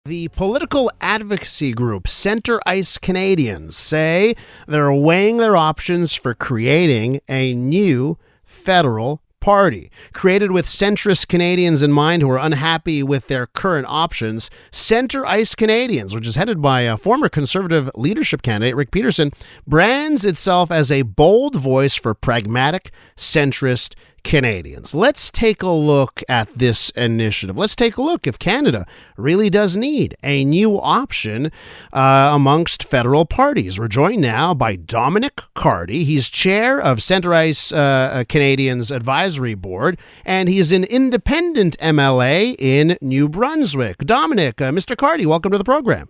The political advocacy group Centre Ice Canadians say they're weighing their options for creating a new federal party. Created with centrist Canadians in mind who are unhappy with their current options, Centre Ice Canadians, which is headed by a former Conservative leadership candidate, Rick Peterson, brands itself as a bold voice for pragmatic, centrist Canadians. Let's take a look at this initiative. Let's take a look if Canada really does need a new option amongst federal parties. We're joined now by Dominic Cardy. He's chair of Centre Ice Canadians Advisory Board, and he's an independent MLA in New Brunswick. Dominic, Mr. Cardy, welcome to the program.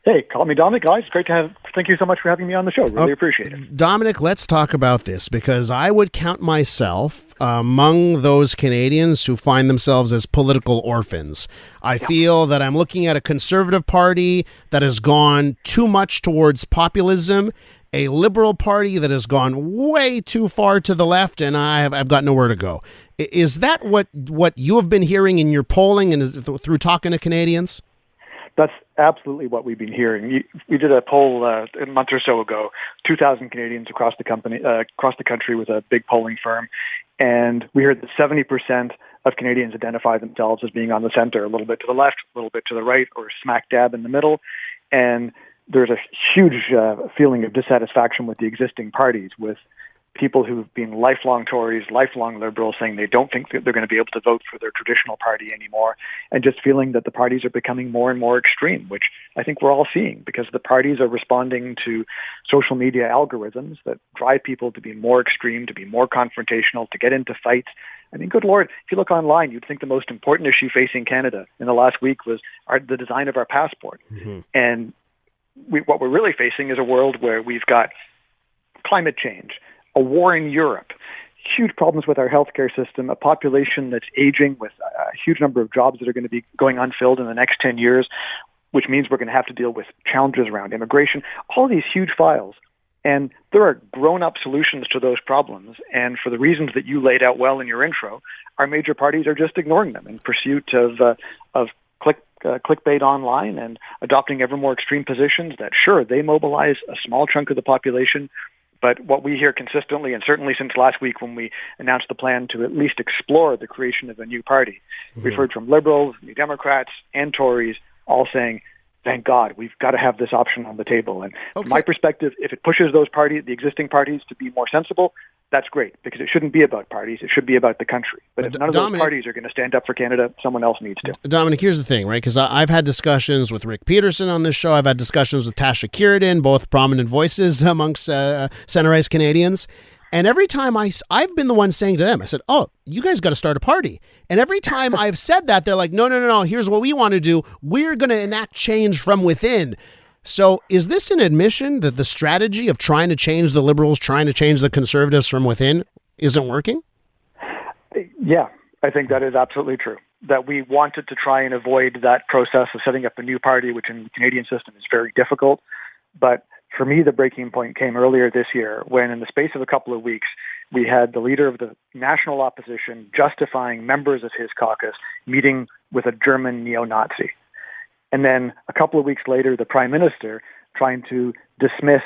Hey, call me Dominic, guys. Great to have. Thank you so much for having me on the show. Really appreciate it. Dominic, let's talk about this because I would count myself among those Canadians who find themselves as political orphans. I feel that I'm looking at a Conservative party that has gone too much towards populism, a Liberal party that has gone way too far to the left, and I've got nowhere to go. Is that what you have been hearing in your polling and through talking to Canadians? That's absolutely what we've been hearing. We did a poll a month or so ago, 2,000 Canadians across the country with a big polling firm, and we heard that 70% of Canadians identify themselves as being on the center, a little bit to the left, a little bit to the right, or smack dab in the middle. And there's a huge feeling of dissatisfaction with the existing parties, with people who've been lifelong Tories, lifelong Liberals, saying they don't think that they're going to be able to vote for their traditional party anymore, and just feeling that the parties are becoming more and more extreme, which I think we're all seeing because the parties are responding to social media algorithms that drive people to be more extreme, to be more confrontational, to get into fights. I mean, good Lord, if you look online, you'd think the most important issue facing Canada in the last week was the design of our passport. Mm-hmm. And what we're really facing is a world where we've got climate change, a war in Europe, huge problems with our healthcare system, a population that's aging with a huge number of jobs that are going to be going unfilled in the next 10 years, which means we're going to have to deal with challenges around immigration, all these huge files. And there are grown-up solutions to those problems. And for the reasons that you laid out well in your intro, our major parties are just ignoring them in pursuit of clickbait online and adopting ever more extreme positions that, sure, they mobilize a small chunk of the population. But what we hear consistently, and certainly since last week when we announced the plan to at least explore the creation of a new party, we've heard from Liberals, New Democrats, and Tories all saying, thank God, we've got to have this option on the table. And from my perspective, if it pushes those parties, the existing parties, to be more sensible, that's great, because it shouldn't be about parties. It should be about the country. But if none of those parties are going to stand up for Canada, someone else needs to. Dominic, here's the thing, right? Because I've had discussions with Rick Peterson on this show. I've had discussions with Tasha Kiridan, both prominent voices amongst Centre Ice Canadians. And every time I've been the one saying to them, I said, oh, you guys got to start a party. And every time I've said that, they're like, no, here's what we want to do. We're going to enact change from within. So is this an admission that the strategy of trying to change the Liberals, trying to change the Conservatives from within isn't working? Yeah, I think that is absolutely true. That we wanted to try and avoid that process of setting up a new party, which in the Canadian system is very difficult. But for me, the breaking point came earlier this year when, in the space of a couple of weeks, we had the leader of the national opposition justifying members of his caucus meeting with a German neo-Nazi. And then a couple of weeks later, the Prime Minister trying to dismiss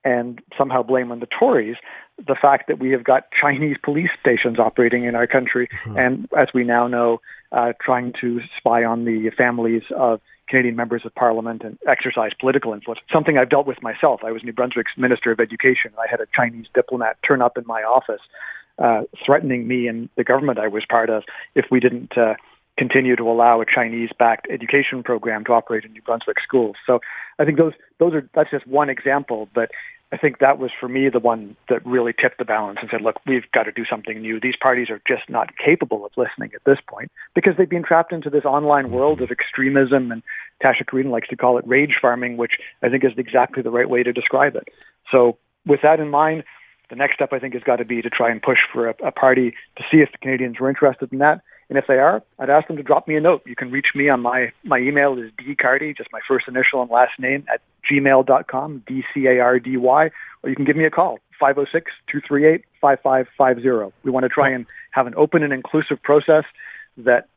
and somehow blame on the Tories the fact that we have got Chinese police stations operating in our country. Mm-hmm. And as we now know, trying to spy on the families of Canadian members of Parliament and exercise political influence, something I've dealt with myself. I was New Brunswick's Minister of Education. I had a Chinese diplomat turn up in my office threatening me and the government I was part of if we didn't continue to allow a Chinese-backed education program to operate in New Brunswick schools. So I think that's just one example, but I think that was, for me, the one that really tipped the balance and said, look, we've got to do something new. These parties are just not capable of listening at this point because they've been trapped into this online world of extremism, and Tasha Kiridan likes to call it rage farming, which I think is exactly the right way to describe it. So with that in mind, the next step, I think, has got to be to try and push for a party to see if the Canadians are interested in that. And if they are, I'd ask them to drop me a note. You can reach me on my email is dcardy, just my first initial and last name, at gmail.com, DCARDY, or you can give me a call, 506-238-5550. We want to try and have an open and inclusive process that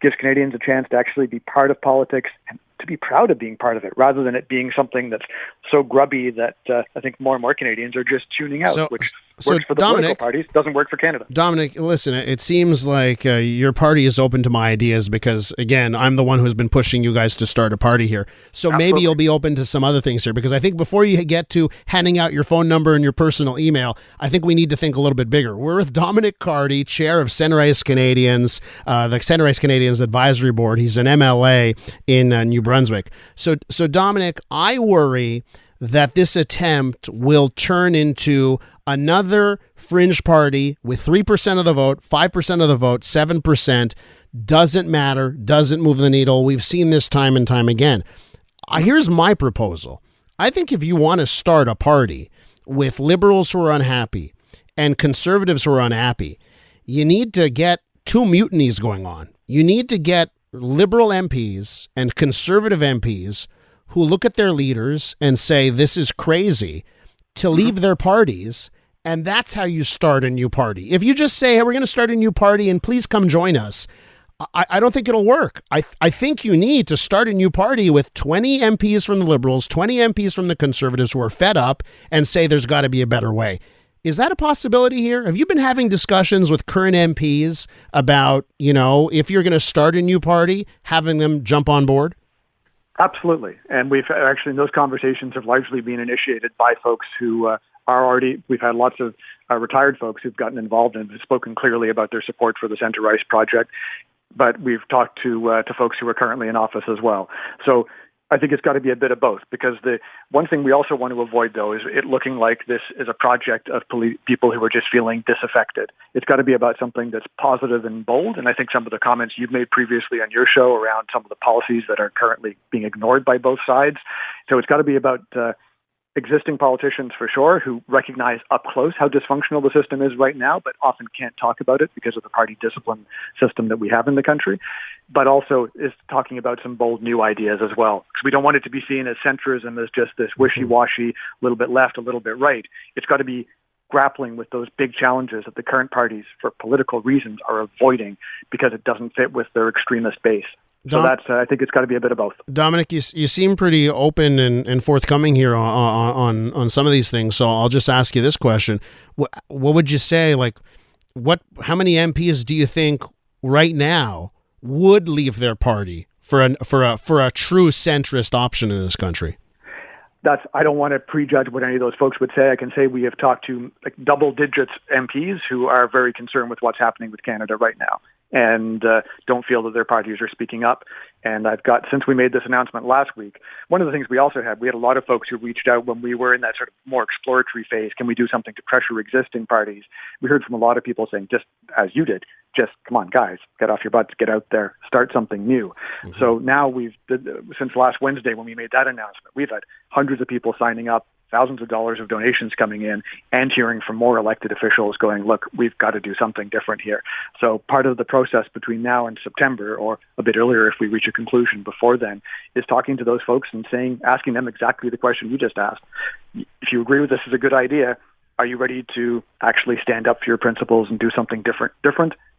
gives Canadians a chance to actually be part of politics and to be proud of being part of it, rather than it being something that's so grubby that I think more and more Canadians are just tuning out, which works for the political parties, doesn't work for Canada. Dominic, listen, it seems like your party is open to my ideas because, again, I'm the one who's been pushing you guys to start a party here. So Absolutely. Maybe you'll be open to some other things here, because I think before you get to handing out your phone number and your personal email, I think we need to think a little bit bigger. We're with Dominic Cardy, chair of Center Ice Canadians, the Center Ice Canadians Advisory Board. He's an MLA in New Brunswick. So Dominic, I worry that this attempt will turn into another fringe party with 3% of the vote, 5% of the vote, 7%. Doesn't matter, doesn't move the needle. We've seen this time and time again. Here's my proposal. I think if you want to start a party with liberals who are unhappy and conservatives who are unhappy, you need to get two mutinies going on. You need to get liberal MPs and conservative MPs who look at their leaders and say, this is crazy, to leave their parties. And that's how you start a new party. If you just say, hey, we're going to start a new party and please come join us, I don't think it'll work. I think you need to start a new party with 20 MPs from the Liberals, 20 MPs from the Conservatives who are fed up and say there's got to be a better way. Is that a possibility here? Have you been having discussions with current MPs about, if you're going to start a new party, having them jump on board? Absolutely. And those conversations have largely been initiated by folks who we've had lots of retired folks who've gotten involved and have spoken clearly about their support for the Center Ice project. But we've talked to folks who are currently in office as well. So I think it's got to be a bit of both, because the one thing we also want to avoid, though, is it looking like this is a project of people who are just feeling disaffected. It's got to be about something that's positive and bold. And I think some of the comments you've made previously on your show around some of the policies that are currently being ignored by both sides. So it's got to be about existing politicians, for sure, who recognize up close how dysfunctional the system is right now, but often can't talk about it because of the party discipline system that we have in the country, but also is talking about some bold new ideas as well. Because we don't want it to be seen as centrism, as just this wishy-washy, a little bit left, a little bit right. It's got to be grappling with those big challenges that the current parties, for political reasons, are avoiding because it doesn't fit with their extremist base. So I think it's got to be a bit of both. Dominic, you seem pretty open and forthcoming here on some of these things. So I'll just ask you this question: what would you say? How many MPs do you think right now would leave their party for a true centrist option in this country? I don't want to prejudge what any of those folks would say. I can say we have talked to double digits MPs who are very concerned with what's happening with Canada right now, and don't feel that their parties are speaking up. And since we made this announcement last week, one of the things we had a lot of folks who reached out when we were in that sort of more exploratory phase. Can we do something to pressure existing parties? We heard from a lot of people saying, just as you did, just come on, guys, get off your butts, get out there, start something new. Mm-hmm. So now since last Wednesday when we made that announcement, we've had hundreds of people signing up, thousands of dollars of donations coming in, and hearing from more elected officials going, look, we've got to do something different here. So part of the process between now and September, or a bit earlier if we reach a conclusion before then, is talking to those folks and asking them exactly the question you just asked. If you agree with this is a good idea, are you ready to actually stand up for your principles and do something different,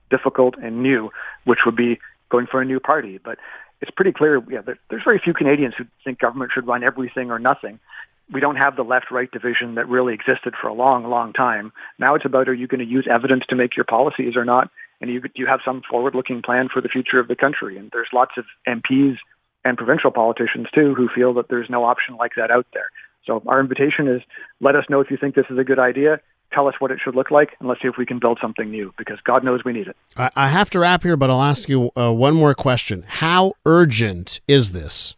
difficult, and new, which would be going for a new party? But it's pretty clear, there's very few Canadians who think government should run everything or nothing. We don't have the left-right division that really existed for a long, long time. Now it's about, are you going to use evidence to make your policies or not? And you have some forward-looking plan for the future of the country. And there's lots of MPs and provincial politicians, too, who feel that there's no option like that out there. So our invitation is, let us know if you think this is a good idea. Tell us what it should look like, and let's see if we can build something new, because God knows we need it. I have to wrap here, but I'll ask you one more question. How urgent is this?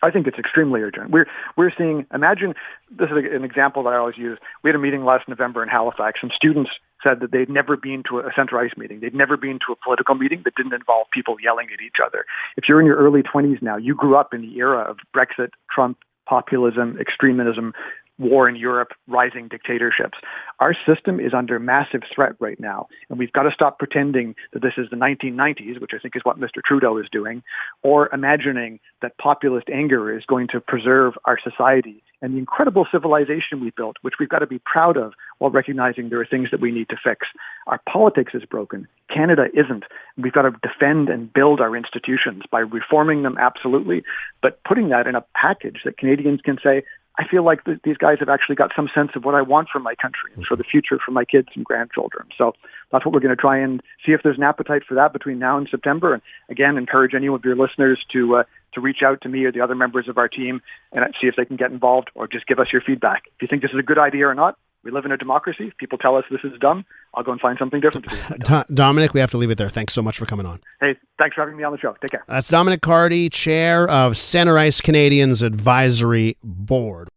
I think it's extremely urgent. We're seeing, imagine, this is an example that I always use. We had a meeting last November in Halifax, and students said that they'd never been to a Center Ice meeting. They'd never been to a political meeting that didn't involve people yelling at each other. If you're in your early 20s now, you grew up in the era of Brexit, Trump, populism, extremism, war in Europe, rising dictatorships. Our system is under massive threat right now, and we've got to stop pretending that this is the 1990s, which I think is what Mr. Trudeau is doing, or imagining that populist anger is going to preserve our society and the incredible civilization we built, which we've got to be proud of while recognizing there are things that we need to fix. Our politics is broken. Canada isn't. We've got to defend and build our institutions by reforming them, absolutely, but putting that in a package that Canadians can say, I feel like these guys have actually got some sense of what I want for my country and for the future for my kids and grandchildren. So that's what we're going to try and see if there's an appetite for that between now and September. And again, encourage any of your listeners to reach out to me or the other members of our team and see if they can get involved or just give us your feedback. If you think this is a good idea or not, we live in a democracy. If people tell us this is dumb, I'll go and find something different to do. Dominic, we have to leave it there. Thanks so much for coming on. Hey, thanks for having me on the show. Take care. That's Dominic Cardy, chair of Center Ice Canadians Advisory Board.